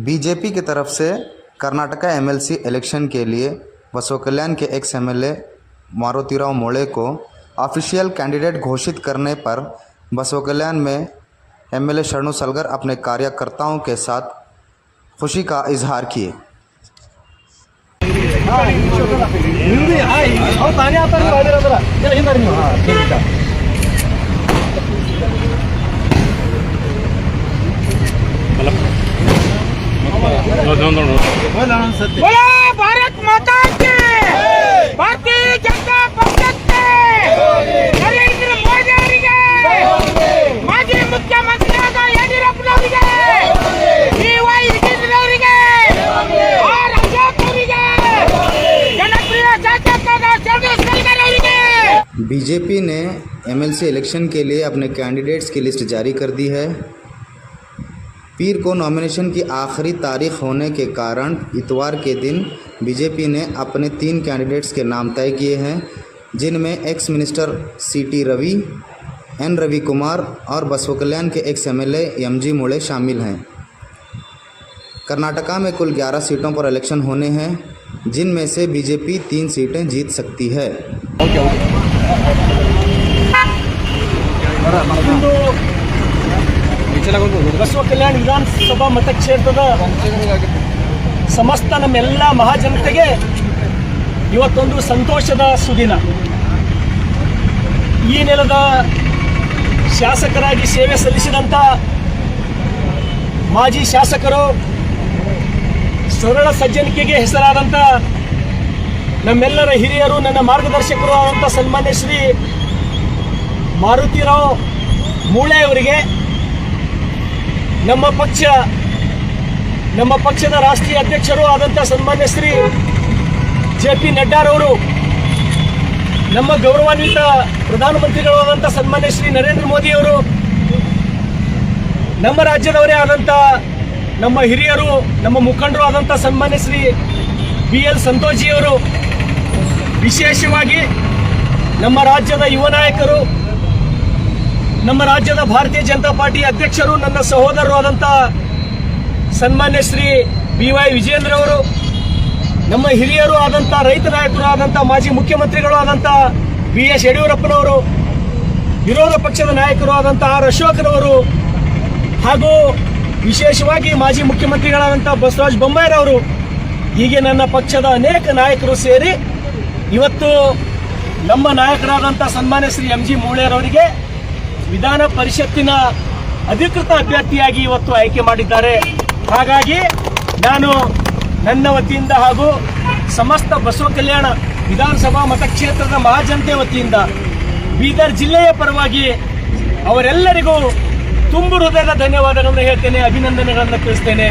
BJP की तरफ से कर्नाटका एमएलसी इलेक्शन के लिए बसव कल्याण के एक्स एमएलए मारुतिराव मोळे को ऑफिशियल कैंडिडेट घोषित करने पर बसव कल्याण में एमएलए शरणु सलगर अपने कार्यकर्ताओं के साथ खुशी का इजहार किए। भारत माता के भारतीय जनता पक्ष के नरेंद्र मोदी ಅವರಿಗೆ ಮಾಜಿ ಮುಖ್ಯಮಂತ್ರಿಯಾದ ಯಡಿಯೂರಪ್ಪನವರಿಗೆ ಬಿವೈ ವಿಜೇಂದ್ರವರಿಗೆ ಆರ್ ಅಶೋಕ್ ಅವರಿಗೆ ಜನಪ್ರಿಯ ಶಾಸಕರಾದ ಶರಣು ಸಲಗರ್ ಅವರಿಗೆ बीजेपी ने एमएलसी इलेक्शन के लिए अपने कैंडिडेट्स की लिस्ट जारी कर दी है। पीर को नॉमिनेशन की आखिरी तारीख होने के कारण इतवार के दिन बीजेपी ने अपने 3 कैंडिडेट्स के नाम तय किए हैं, जिनमें एक्स मिनिस्टर सीटी रवि, एन रवि कुमार और बसव कल्याण के एक्स एमएलए एमजी मोळे शामिल हैं। कर्नाटका में कुल 11 सीटों पर इलेक्शन होने हैं, जिनमें से बीजेपी 3 सीटें जीत सकती है। ಬಸವ ಕಲ್ಯಾಣ ವಿಧಾನಸಭಾ ಮತಕ್ಷೇತ್ರದ ಸಮಸ್ತ ನಮ್ಮೆಲ್ಲ ಮಹಾಜನತೆಗೆ ಇವತ್ತೊಂದು ಸಂತೋಷದ ಸುದಿನ. ಈ ನೆಲದ ಶಾಸಕರಾಗಿ ಸೇವೆ ಸಲ್ಲಿಸಿದಂಥ ಮಾಜಿ ಶಾಸಕರು, ಸರಳ ಸಜ್ಜನಿಕೆಗೆ ಹೆಸರಾದಂಥ ನಮ್ಮೆಲ್ಲರ ಹಿರಿಯರು, ನನ್ನ ಮಾರ್ಗದರ್ಶಕರು ಆದಂಥ ಸನ್ಮಾನ್ಯ ಶ್ರೀ ಮಾರುತಿರಾವ್ ಮೂಳೆ ಅವರಿಗೆ ನಮ್ಮ ಪಕ್ಷದ ರಾಷ್ಟ್ರೀಯ ಅಧ್ಯಕ್ಷರು ಆದಂಥ ಸನ್ಮಾನ್ಯ ಶ್ರೀ ಜೆ.ಪಿ. ನಡ್ಡಾರವರು, ನಮ್ಮ ಗೌರವಾನ್ವಿತ ಪ್ರಧಾನಮಂತ್ರಿಗಳು ಆದಂಥ ಸನ್ಮಾನ್ಯ ಶ್ರೀ ನರೇಂದ್ರ ಮೋದಿಯವರು, ನಮ್ಮ ರಾಜ್ಯದವರೇ ಆದಂಥ ನಮ್ಮ ಹಿರಿಯರು, ನಮ್ಮ ಮುಖಂಡರು ಆದಂಥ ಸನ್ಮಾನ್ಯ ಶ್ರೀ ಬಿ.ಎಲ್. ಸಂತೋಷಿಯವರು, ವಿಶೇಷವಾಗಿ ನಮ್ಮ ರಾಜ್ಯದ ಯುವ ನಾಯಕರು, ನಮ್ಮ ರಾಜ್ಯದ ಭಾರತೀಯ ಜನತಾ ಪಾರ್ಟಿ ಅಧ್ಯಕ್ಷರು, ನನ್ನ ಸಹೋದರರು ಆದಂಥ ಸನ್ಮಾನ್ಯ ಶ್ರೀ ಬಿವೈ ವಿಜೇಂದ್ರ ಅವರು, ನಮ್ಮ ಹಿರಿಯರು ಆದಂಥ ರೈತ ನಾಯಕರು ಆದಂಥ ಮಾಜಿ ಮುಖ್ಯಮಂತ್ರಿಗಳು ಆದಂಥ ಬಿ.ಎಸ್. ಯಡಿಯೂರಪ್ಪನವರು, ವಿರೋಧ ಪಕ್ಷದ ನಾಯಕರು ಆದಂಥ ಆರ್ ಅಶೋಕ್ರವರು, ಹಾಗೂ ವಿಶೇಷವಾಗಿ ಮಾಜಿ ಮುಖ್ಯಮಂತ್ರಿಗಳಾದಂಥ ಬಸವರಾಜ ಬೊಮ್ಮಾಯಿರವರು, ಹೀಗೆ ನನ್ನ ಪಕ್ಷದ ಅನೇಕ ನಾಯಕರು ಸೇರಿ ಇವತ್ತು ನಮ್ಮ ನಾಯಕರಾದಂಥ ಸನ್ಮಾನ್ಯ ಶ್ರೀ ಎಂ.ಜಿ. ಮೂಳೆಯವರಿಗೆ ವಿಧಾನ ಪರಿಷತ್ತಿನ ಅಧಿಕೃತ ಅಭ್ಯರ್ಥಿಯಾಗಿ ಇವತ್ತು ಆಯ್ಕೆ ಮಾಡಿದ್ದಾರೆ. ಹಾಗಾಗಿ ನಾನು ನನ್ನ ವತಿಯಿಂದ ಹಾಗೂ ಸಮಸ್ತ ಬಸವ ಕಲ್ಯಾಣ ವಿಧಾನಸಭಾ ಮತಕ್ಷೇತ್ರದ ಮಹಾಜನತೆ ವತಿಯಿಂದ ಬೀದರ್ ಜಿಲ್ಲೆಯ ಪರವಾಗಿ ಅವರೆಲ್ಲರಿಗೂ ತುಂಬು ಹೃದಯದ ಧನ್ಯವಾದಗಳನ್ನು ಹೇಳ್ತೇನೆ, ಅಭಿನಂದನೆಗಳನ್ನು ತಿಳಿಸ್ತೇನೆ.